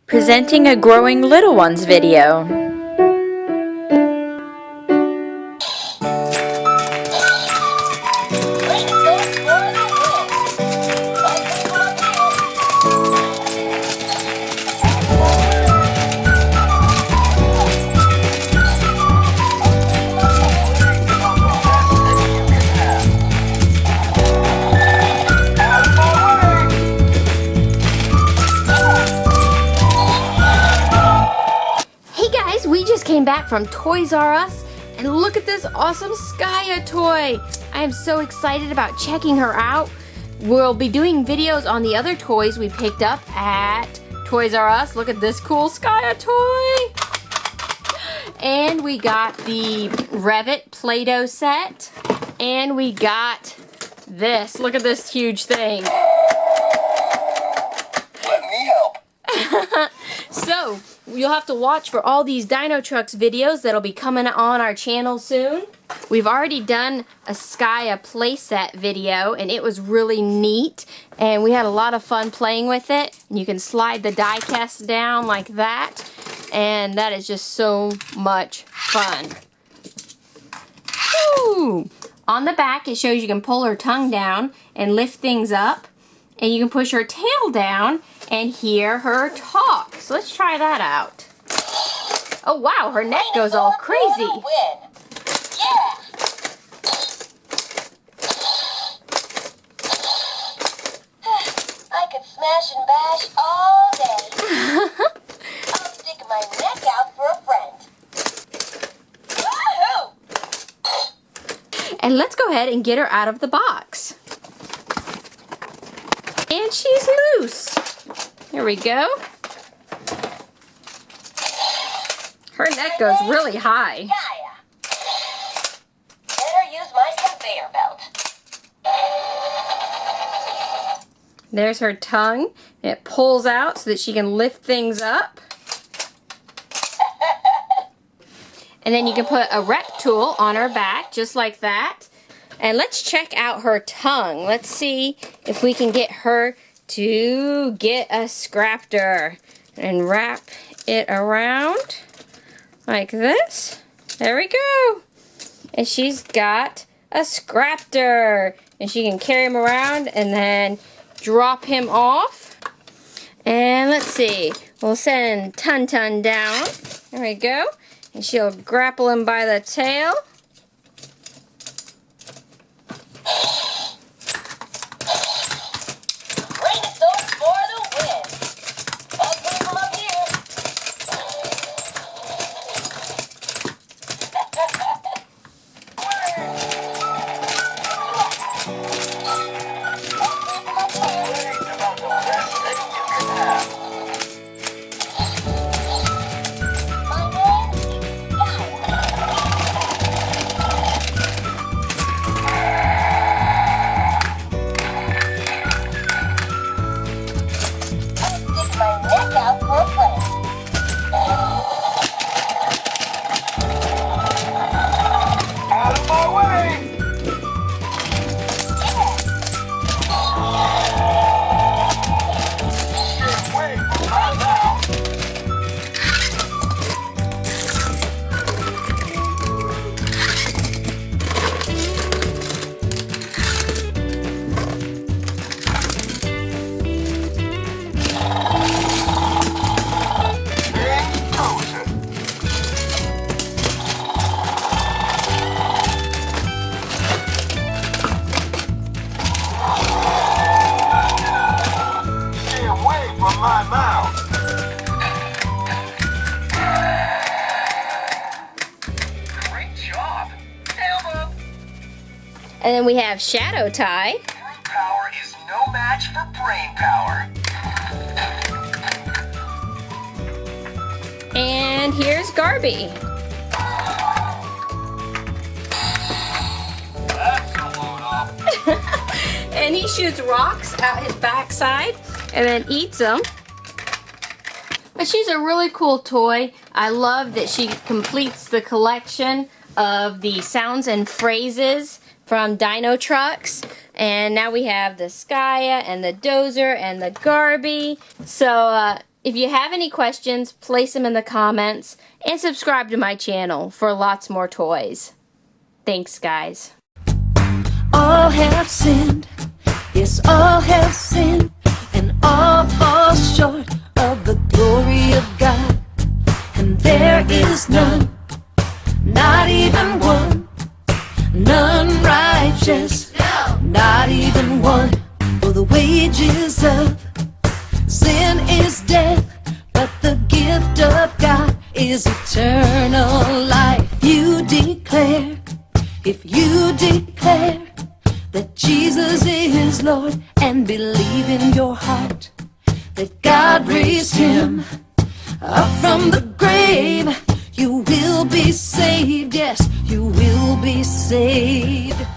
Presenting a growing little ones video. Came back from Toys R Us and look at this awesome Skya toy. I am so excited about checking her out. We'll be doing videos on the other toys we picked up at Toys R Us. Look at this cool Skya toy. And we got the Revit Play-Doh set. And we got this. Look at this huge thing. Let me help. So, you'll have to watch for all these Dinotrux videos that'll be coming on our channel soon. We've already done a Skya playset video and it was really neat and we had a lot of fun playing with it. You can slide the die cast down like that and that is just so much fun. Woo! On the back it shows you can pull her tongue down and lift things up, and you can push her tail down and hear her talk. So let's try that out. Oh wow, her neck goes all crazy. Yeah. I could smash and bash all day. I'll stick my neck out for a friend. Woohoo! And let's go ahead and get her out of the box. And she's loose. Here we go. Her neck goes really high. Better use my conveyor belt. There's her tongue. It pulls out so that she can lift things up. And then you can put a rep tool on her back, just like that. And let's check out her tongue. Let's see if we can get her to get a scrapter. And wrap it around like this. There we go. And she's got a scrapter. And she can carry him around and then drop him off. And let's see. We'll send Tun-Tun down. There we go. And she'll grapple him by the tail. And then we have Shadow Tie. Brute power is no match for brain power. And here's Garby. That's a load off. And he shoots rocks out his backside and then eats them. But she's a really cool toy. I love that she completes the collection of the sounds and phrases from Dinotrux. And now we have the Skya and the Dozer and the Garby. So If you have any questions, place them in the comments and subscribe to my channel for lots more toys. Thanks, guys. All have sinned, yes, all have sinned, and all fall short of the glory of God. And there is none, not even one, none righteous, not even one. For the wages of sin is death, but the gift of God is eternal life. You declare, if you declare that Jesus is Lord, and believe in your heart that God raised him up from the grave, you will be saved. Yes, you will be saved.